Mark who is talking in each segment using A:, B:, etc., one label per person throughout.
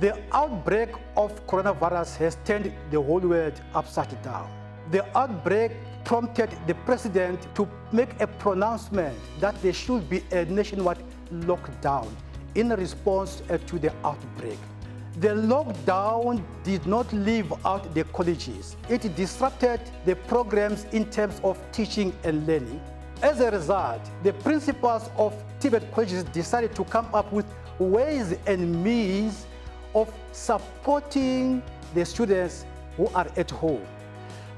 A: The outbreak of coronavirus has turned the whole world upside down. The outbreak prompted the president to make a pronouncement that there should be a nationwide lockdown in response to the outbreak. The lockdown did not leave out the colleges. It disrupted the programs in terms of teaching and learning. As a result, the principals of TVET colleges decided to come up with ways and means of supporting the students who are at home.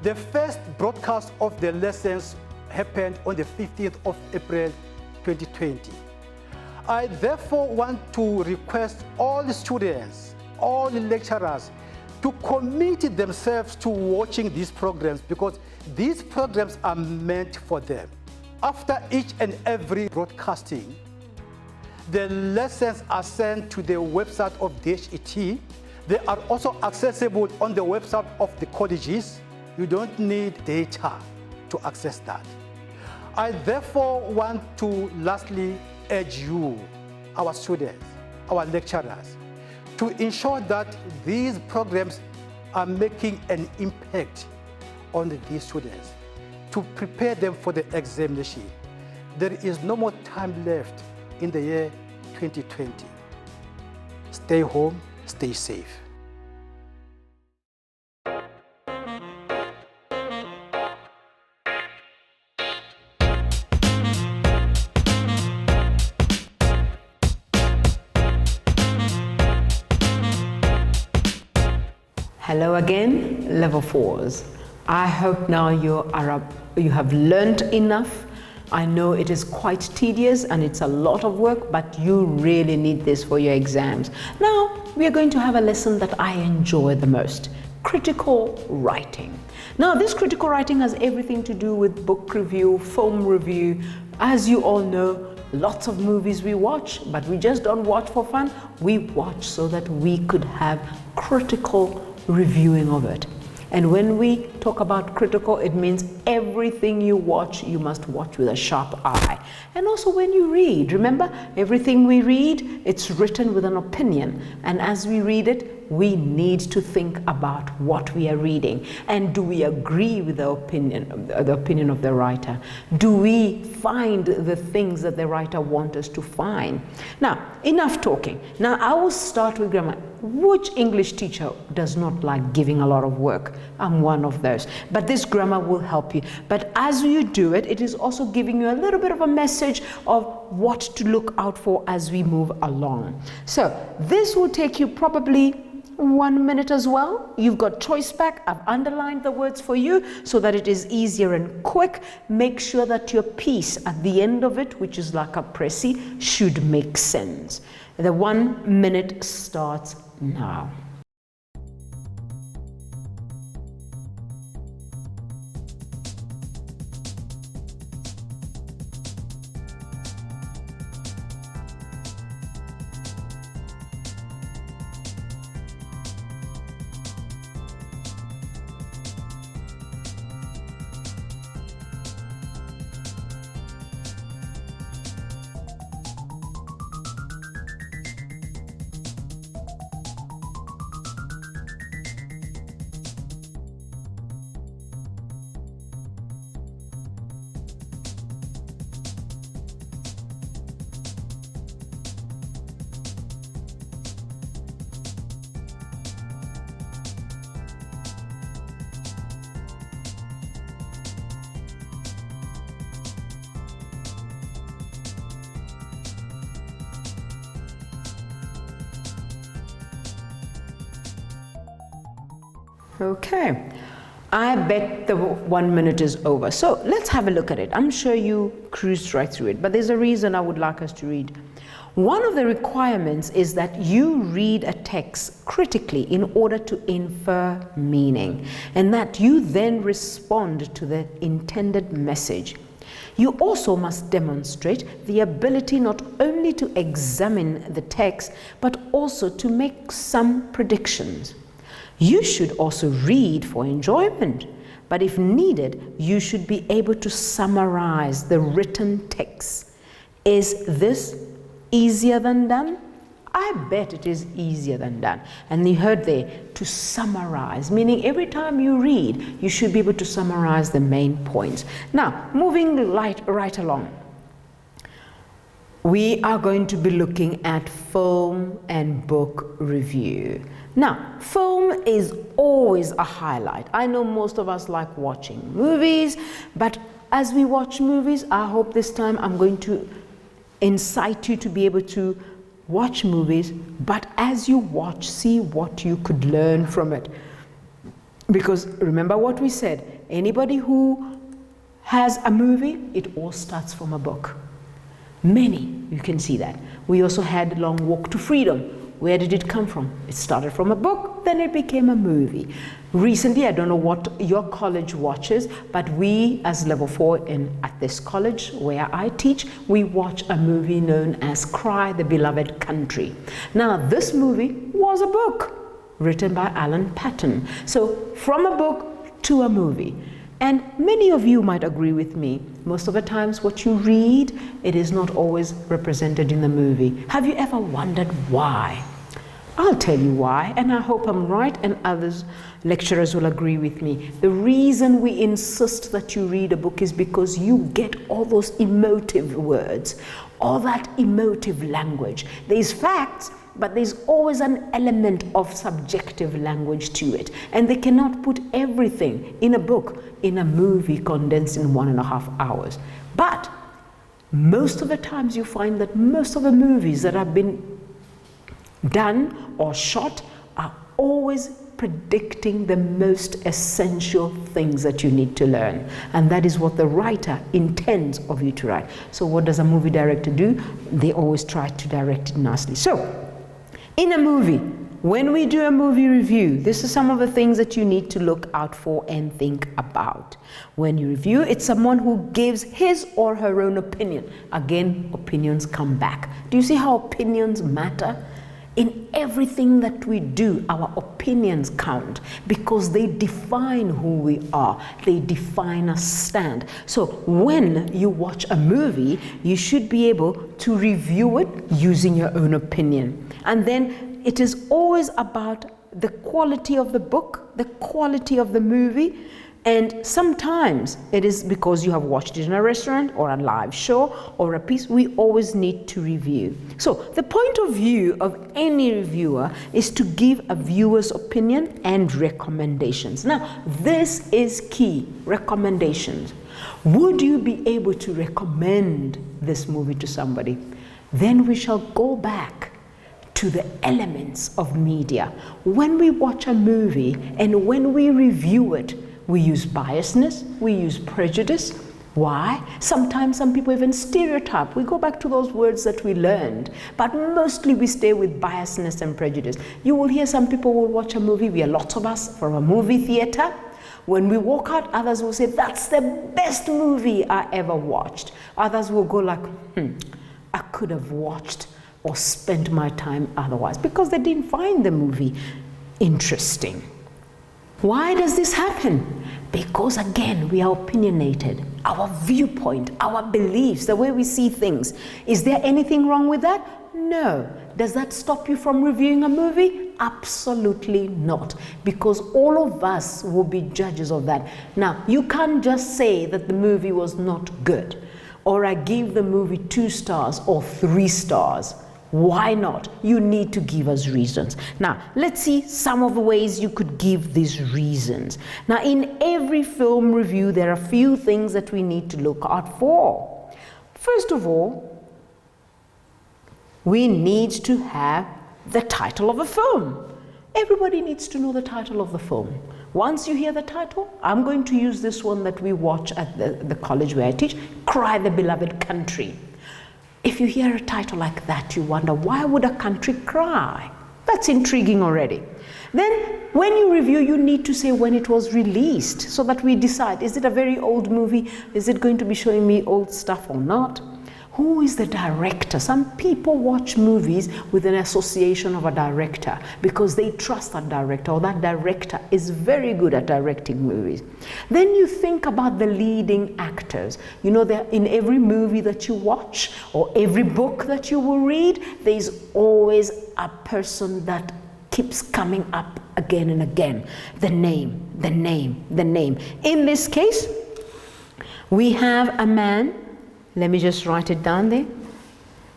A: The first broadcast of the lessons happened on the 15th of April 2020. I therefore want to request all the students, all the lecturers to commit themselves to watching these programs because these programs are meant for them. After each and every broadcasting, the lessons are sent to the website of TVET. They are also accessible on the website of the colleges. You don't need data to access that. I therefore want to lastly urge you, our students, our lecturers, to ensure that these programs are making an impact on these students, to prepare them for the examination. There is no more time left in the year 2020. Stay home, stay safe.
B: Hello again, level 4s. I hope now you have learned enough. I know it is quite tedious and it's a lot of work, but you really need this for your exams. Now, we are going to have a lesson that I enjoy the most, critical writing. Now, this critical writing has everything to do with book review, film review. As you all know, lots of movies we watch, but we just don't watch for fun. We watch so that we could have critical reviewing of it. And when we talk about critical, it means everything you watch, you must watch with a sharp eye. And also when you read, remember, everything we read, it's written with an opinion. And as we read it, we need to think about what we are reading. And do we agree with the opinion of the writer? Do we find the things that the writer wants us to find? Now, enough talking. Now, I will start with grammar. Which English teacher does not like giving a lot of work? I'm one of those. But this grammar will help you. But as you do it, it is also giving you a little bit of a message of what to look out for as we move along. So this will take you probably 1 minute as well. You've got choice back. I've underlined the words for you so that it is easier and quick. Make sure that your piece at the end of it, which is like a précis, should make sense. The 1 minute starts now. Okay, I bet the 1 minute is over. So let's have a look at it. I'm sure you cruised right through it, but there's a reason I would like us to read. One of the requirements is that you read a text critically in order to infer meaning, and that you then respond to the intended message. You also must demonstrate the ability not only to examine the text, but also to make some predictions. You should also read for enjoyment, but if needed, you should be able to summarize the written text. Is this easier than done? I bet it is easier than that. And you heard there, to summarize, meaning every time you read, you should be able to summarize the main points. Now, moving right along. We are going to be looking at film and book review. Now, film is always a highlight. I know most of us like watching movies, but as we watch movies, I hope this time I'm going to incite you to be able to watch movies, but as you watch, see what you could learn from it. Because remember what we said, anybody who has a movie, it all starts from a book. Many, you can see that. We also had Long Walk to Freedom. Where did it come from? It started from a book, then it became a movie. Recently, I don't know what your college watches, but we as level 4 at this college where I teach, we watch a movie known as Cry the Beloved Country. Now, this movie was a book written by Alan Paton. So from a book to a movie. And many of you might agree with me. Most of the times what you read, it is not always represented in the movie. Have you ever wondered why? I'll tell you why, and I hope I'm right and others lecturers will agree with me. The reason we insist that you read a book is because you get all those emotive words, all that emotive language. There's facts, but there's always an element of subjective language to it. And they cannot put everything in a book, in a movie condensed in 1.5 hours. But most of the times you find that most of the movies that have been done or shot are always predicting the most essential things that you need to learn. And that is what the writer intends of you to write. So what does a movie director do? They always try to direct it nicely. So, in a movie, when we do a movie review, this is some of the things that you need to look out for and think about. When you review, it's someone who gives his or her own opinion. Again, opinions come back. Do you see how opinions matter? In everything that we do, our opinions count because they define who we are. They define a stand. So when you watch a movie, you should be able to review it using your own opinion. And then it is always about the quality of the book, the quality of the movie, and sometimes it is because you have watched it in a restaurant or a live show or a piece. We always need to review. So the point of view of any reviewer is to give a viewer's opinion and recommendations. Now, this is key, recommendations. Would you be able to recommend this movie to somebody? Then we shall go back to the elements of media. When we watch a movie and when we review it, we use biasness, we use prejudice. Why? Sometimes some people even stereotype. We go back to those words that we learned, but mostly we stay with biasness and prejudice. You will hear some people will watch a movie, we are lots of us from a movie theater. When we walk out, others will say, that's the best movie I ever watched. Others will go like, I could have watched or spent my time otherwise, because they didn't find the movie interesting. Why does this happen? Because again, we are opinionated. Our viewpoint, our beliefs, the way we see things. Is there anything wrong with that? No. Does that stop you from reviewing a movie? Absolutely not. Because all of us will be judges of that. Now, you can't just say that the movie was not good, or I gave the movie 2 stars or 3 stars. Why not? You need to give us reasons. Now, let's see some of the ways you could give these reasons. Now, in every film review, there are a few things that we need to look out for. First of all, we need to have the title of a film. Everybody needs to know the title of the film. Once you hear the title, I'm going to use this one that we watch at the college where I teach, Cry the Beloved Country. If you hear a title like that, you wonder, why would a country cry? That's intriguing already. Then, when you review, you need to say when it was released, so that we decide, is it a very old movie? Is it going to be showing me old stuff or not? Who is the director? Some people watch movies with an association of a director because they trust that director, or that director is very good at directing movies. Then you think about the leading actors. You know, in every movie that you watch or every book that you will read, there's always a person that keeps coming up again and again. The name, the name, the name. In this case, we have a man. Let me just write it down there.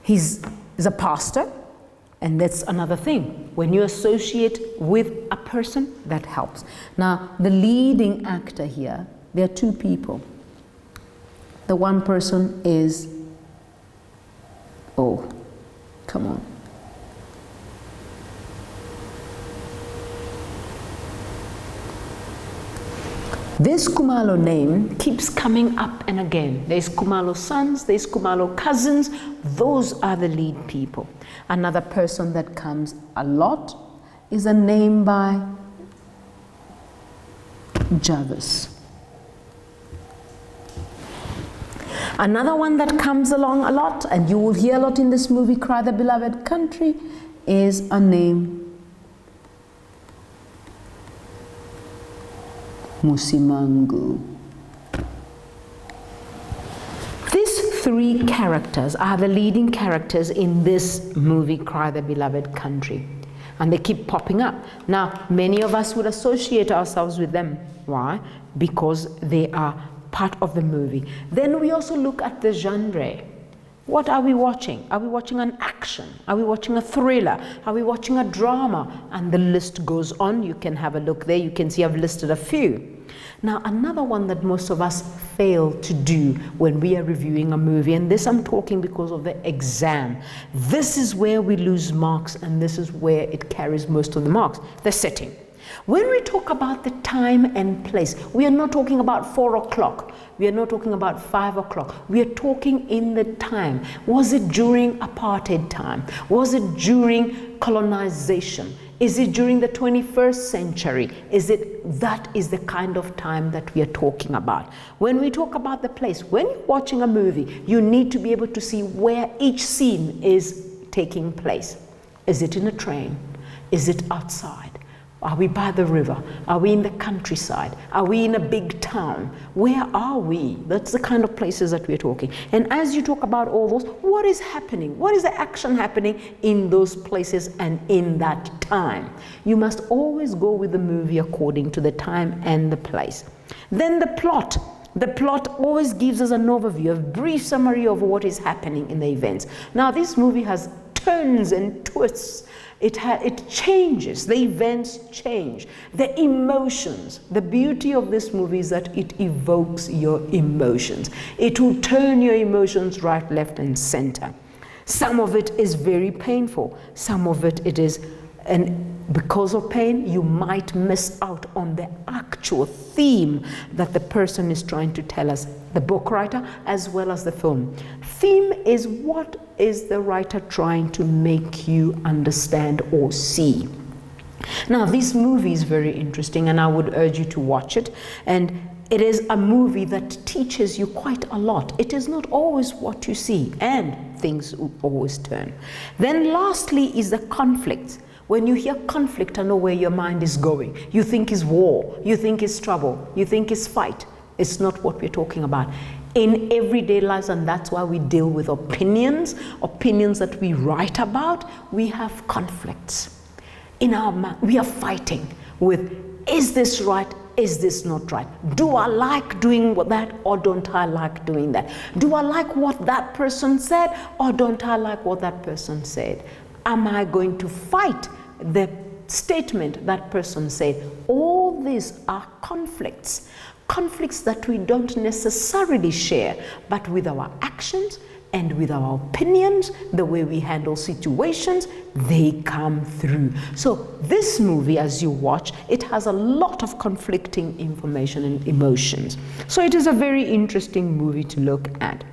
B: He's a pastor, and that's another thing. When you associate with a person, that helps. Now, the leading actor here, there are two people. The one person is, oh, come on. This Khumalo name keeps coming up and again. There's Khumalo's sons, there's Khumalo cousins. Those are the lead people. Another person that comes a lot is a name by Jarvis. Another one that comes along a lot, and you will hear a lot in this movie, Cry the Beloved Country, is a name Musimangu. These three characters are the leading characters in this movie, Cry the Beloved Country. And they keep popping up. Now, many of us would associate ourselves with them. Why? Because they are part of the movie. Then we also look at the genre. What are we watching? Are we watching an action? Are we watching a thriller? Are we watching a drama? And the list goes on. You can have a look there. You can see I've listed a few. Now, another one that most of us fail to do when we are reviewing a movie, and this I'm talking because of the exam. This is where we lose marks, and this is where it carries most of the marks, the setting. When we talk about the time and place, we are not talking about 4 o'clock. We are not talking about 5 o'clock. We are talking in the time. Was it during apartheid time? Was it during colonization? Is it during the 21st century? That is the kind of time that we are talking about. When we talk about the place, when you're watching a movie, you need to be able to see where each scene is taking place. Is it in a train? Is it outside? Are we by the river? Are we in the countryside? Are we in a big town? Where are we? That's the kind of places that we're talking. And as you talk about all those, what is happening? What is the action happening in those places and in that time? You must always go with the movie according to the time and the place. Then the plot. The plot always gives us an overview, a brief summary of what is happening in the events. Now, this movie has turns and twists. It changes, the events change, the emotions. The beauty of this movie is that it evokes your emotions. It will turn your emotions right, left, and center. Some of it is very painful. Some of it is, and because of pain, you might miss out on the actual theme that the person is trying to tell us, the book writer as well as the film. Theme is what is the writer trying to make you understand or see. Now, this movie is very interesting, and I would urge you to watch it. And it is a movie that teaches you quite a lot. It is not always what you see, and things always turn. Then lastly is the conflict. When you hear conflict, I know where your mind is going. You think it's war, you think it's trouble, you think it's fight. It's not what we're talking about. In everyday lives, and that's why we deal with opinions that we write about, we have conflicts. In our mind, we are fighting with, is this right? Is this not right? Do I like doing that, or don't I like doing that? Do I like what that person said, or don't I like what that person said? Am I going to fight the statement that person said? All these are conflicts that we don't necessarily share, but with our actions and with our opinions, the way we handle situations, they come through. So this movie, as you watch, it has a lot of conflicting information and emotions. So it is a very interesting movie to look at.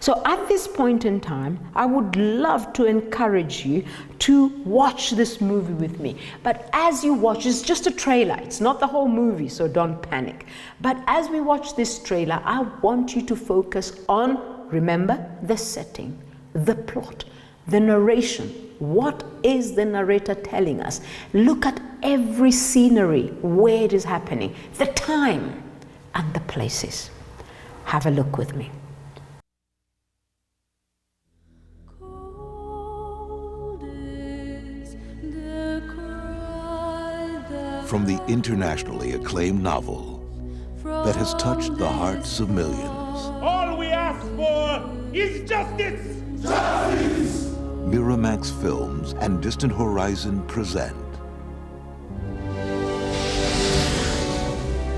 B: So at this point in time, I would love to encourage you to watch this movie with me. But as you watch, it's just a trailer. It's not the whole movie, so don't panic. But as we watch this trailer, I want you to focus on remember the setting, the plot, the narration. What is the narrator telling us? Look at every scenery, where it is happening, the time and the places. Have a look with me.
C: From the internationally acclaimed novel that has touched the hearts of millions.
D: All we ask for is justice! Justice!
C: Miramax Films and Distant Horizon present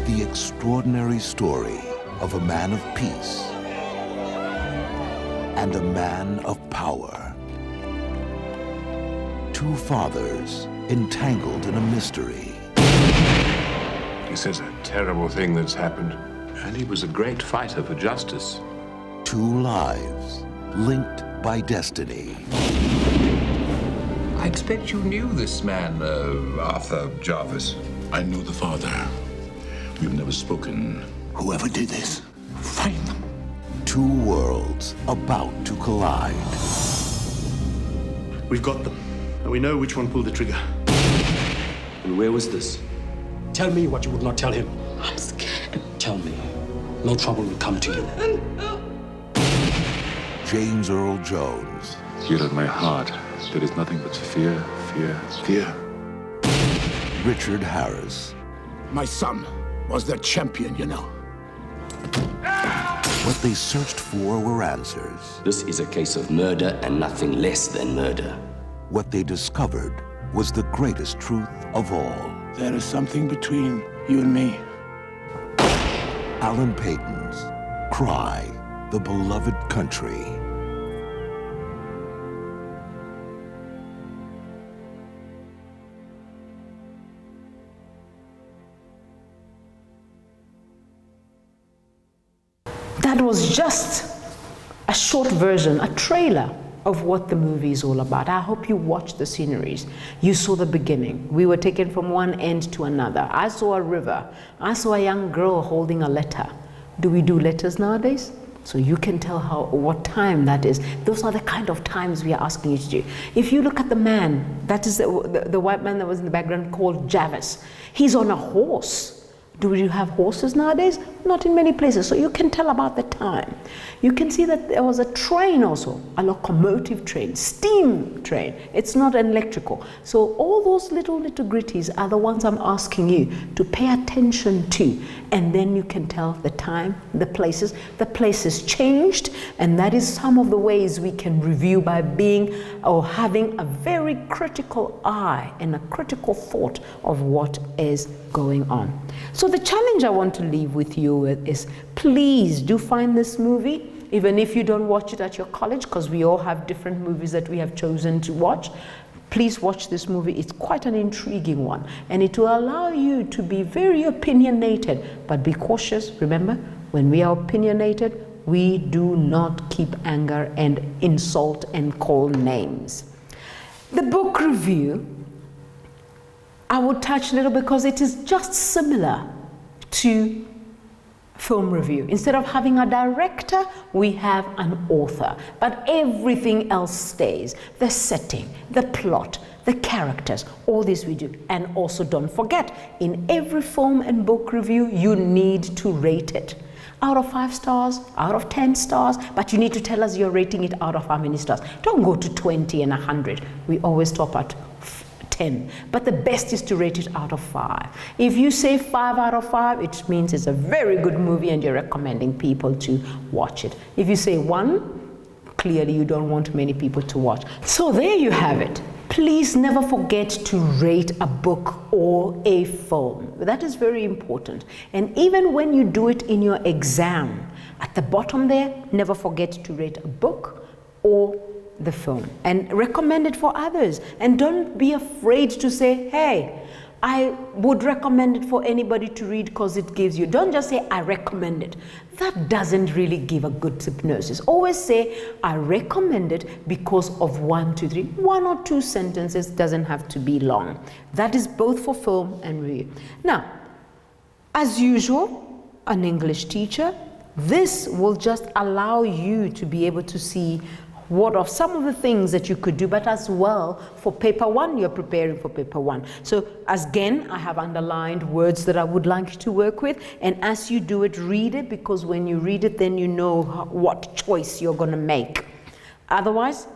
C: the extraordinary story of a man of peace and a man of power. Two fathers entangled in a mystery.
E: This is a terrible thing that's happened, and he was a great fighter for justice.
C: Two lives linked by destiny.
E: I expect you knew this man, Arthur Jarvis.
F: I knew the father. We've never spoken.
C: Whoever did this,
F: Find them.
C: two worlds about to collide.
G: We've got them, and we know which one pulled the trigger.
H: And where was this?
I: Tell me what you would not tell him.
H: I'm scared.
I: Tell me. No trouble will come to you.
C: James Earl Jones,
E: Yet at my heart, there is nothing but fear, fear, fear.
C: Richard Harris.
F: My son was their champion, you know.
C: What they searched for were answers.
H: This is a case of murder and nothing less than murder.
C: What they discovered was the greatest truth of all.
F: There is something between you and me.
C: Alan Payton's Cry, the Beloved Country.
B: That was just a short version, a trailer of what the movie is all about. I hope you watched the sceneries. You saw the beginning. We were taken from one end to another. I saw a river. I saw a young girl holding a letter. Do we do letters nowadays? So you can tell what time that is. Those are the kind of times we are asking you to do. If you look at the man, that is the white man that was in the background called Jarvis. He's on a horse. Do you have horses nowadays? Not in many places, so you can tell about the time. You can see that there was a train also, a locomotive train, steam train. It's not an electrical. So all those little gritties are the ones I'm asking you to pay attention to. And then you can tell the time, the places. The places changed, and that is some of the ways we can review by being or having a very critical eye and a critical thought of what is going on. So the challenge I want to leave with you is, please do find this movie, even if you don't watch it at your college, because we all have different movies that we have chosen to watch. Please watch this movie. It's quite an intriguing one, and it will allow you to be very opinionated, but be cautious. Remember, when we are opinionated, we do not keep anger and insult and call names. The book review, I will touch a little because it is just similar to film review. Instead of having a director, we have an author, but everything else stays. The setting, the plot, the characters, all this we do. And also don't forget, in every film and book review, you need to rate it. Out of 5 stars, out of 10 stars, but you need to tell us you're rating it out of how many stars. Don't go to 20 and 100. We always stop at 10, but the best is to rate it out of 5. If you say 5 out of 5, it means it's a very good movie and you're recommending people to watch it. If you say 1, clearly you don't want many people to watch. So there you have it. Please never forget to rate a book or a film. That is very important. And even when you do it in your exam, at the bottom there, never forget to rate a book or the film and recommend it for others. And don't be afraid to say, hey, I would recommend it for anybody to read because it gives you. Don't just say, I recommend it. That doesn't really give a good hypnosis. Always say, I recommend it because of 1, 2, 3. 1 or 2 sentences, doesn't have to be long. That is both for film and review. Now, as usual, an English teacher, This will just allow you to be able to see what of some of the things that you could do, but as well for paper one, you're preparing for paper one. So again, I have underlined words that I would like to work with, and as you do it, read it, because when you read it, then you know what choice you're going to make. Otherwise,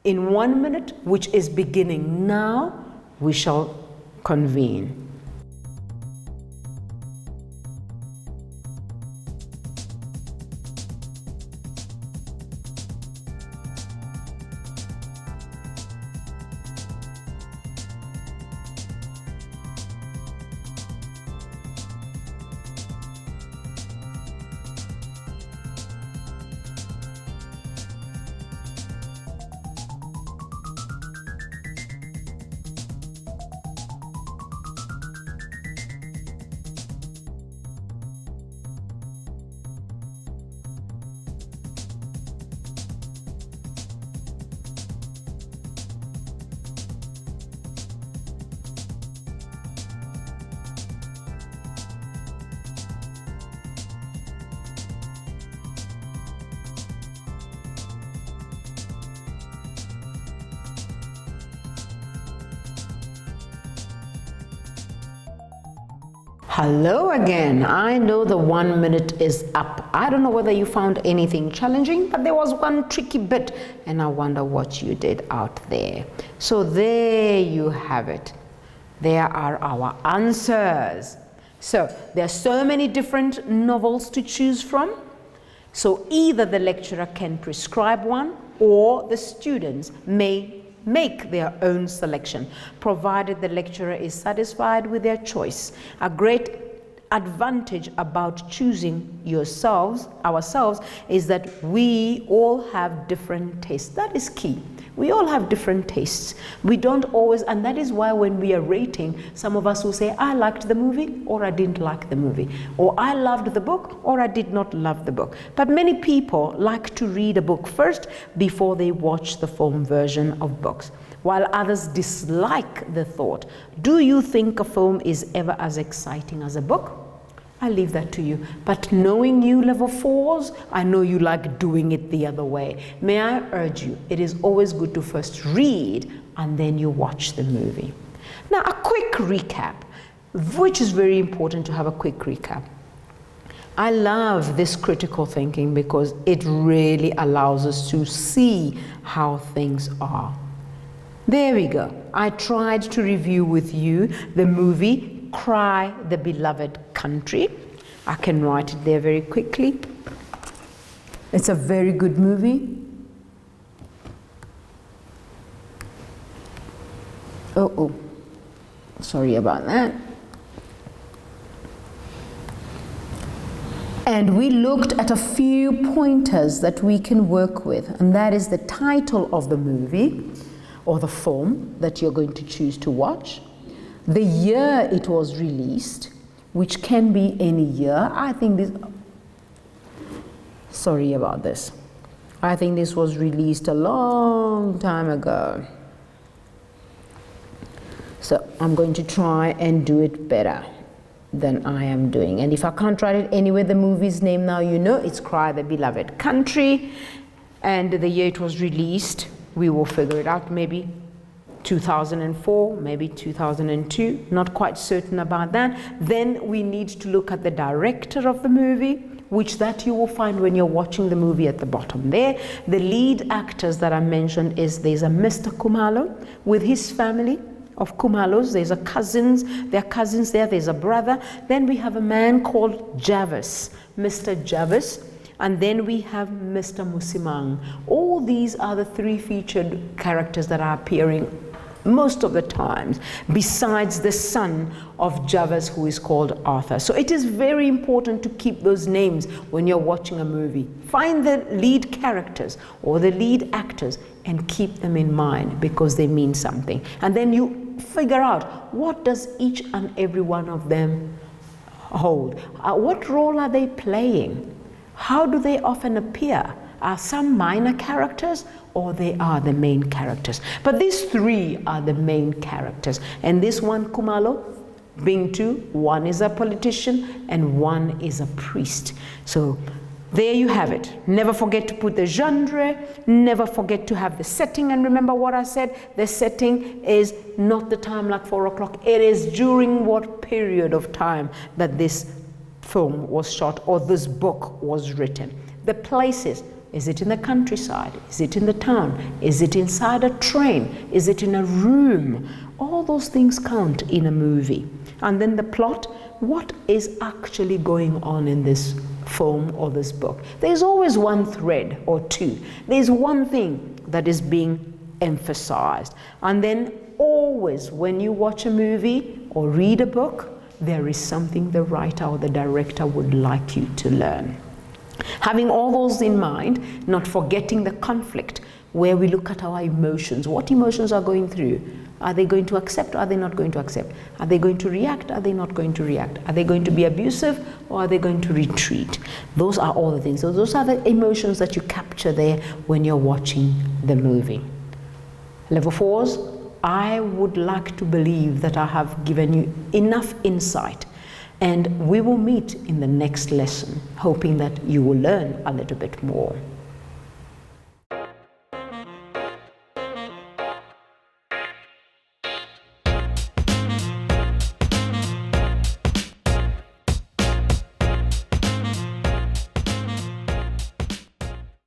B: in 1 minute, which is beginning now, we shall convene. Hello again. I know the 1 minute is up. I don't know whether you found anything challenging, but there was one tricky bit, and I wonder what you did out there. So there you have it. There are our answers. So there are so many different novels to choose from. So either the lecturer can prescribe one, or the students may make their own selection, provided the lecturer is satisfied with their choice. A great advantage about choosing ourselves, is that we all have different tastes. That is key. We all have different tastes. We don't always, and that is why when we are rating, some of us will say, I liked the movie, or I didn't like the movie, or I loved the book, or I did not love the book. But many people like to read a book first before they watch the film version of books, while others dislike the thought. Do you think a film is ever as exciting as a book? I leave that to you. But knowing you level 4s, I know you like doing it the other way. May I urge you, it is always good to first read and then you watch the movie. Now, a quick recap, which is very important to have a quick recap. I love this critical thinking because it really allows us to see how things are. There we go. I tried to review with you the movie Cry the Beloved Country. I can write it there very quickly. It's a very good movie. Oh, sorry about that. And we looked at a few pointers that we can work with, and that is the title of the movie or the film that you're going to choose to watch, the year it was released, which can be any year. I think this, sorry about this. I think this was released a long time ago. So I'm going to try and do it better than I am doing. And if I can't write it anyway, the movie's name now you know, it's Cry the Beloved Country. And the year it was released, we will figure it out, maybe 2004, maybe 2002, not quite certain about that. Then we need to look at the director of the movie, which that you will find when you're watching the movie at the bottom there. The lead actors that I mentioned is, there's a Mr. Khumalo with his family of Khumalos, there are cousins there, there's a brother. Then we have a man called Jarvis, Mr. Jarvis. And then we have Mr. Musimang. All these are the three featured characters that are appearing most of the times, besides the son of Jarvis, who is called Arthur. So it is very important to keep those names when you're watching a movie. Find the lead characters or the lead actors and keep them in mind, because they mean something. And then you figure out, what does each and every one of them hold? What role are they playing? How do they often appear? Are some minor characters, or they are the main characters? But these three are the main characters. And this one, Khumalo, being two, one is a politician and one is a priest. So There you have it. Never forget to put the genre, never forget to have the setting. And remember what I said, the setting is not the time like 4 o'clock. It is during what period of time that this film was shot or this book was written. The places, is it in the countryside? Is it in the town? Is it inside a train? Is it in a room? All those things count in a movie. And then the plot, what is actually going on in this film or this book? There's always one thread or two. There's one thing that is being emphasized. And then always when you watch a movie or read a book, there is something the writer or the director would like you to learn. Having all those in mind, not forgetting the conflict, where we look at our emotions. What emotions are going through? Are they going to accept or are they not going to accept? Are they going to react? Are they not going to react? Are they going to be abusive or are they going to retreat? Those are all the things. So those are the emotions that you capture there when you're watching the movie. Level 4s, I would like to believe that I have given you enough insight, and we will meet in the next lesson, hoping that you will learn a little bit more.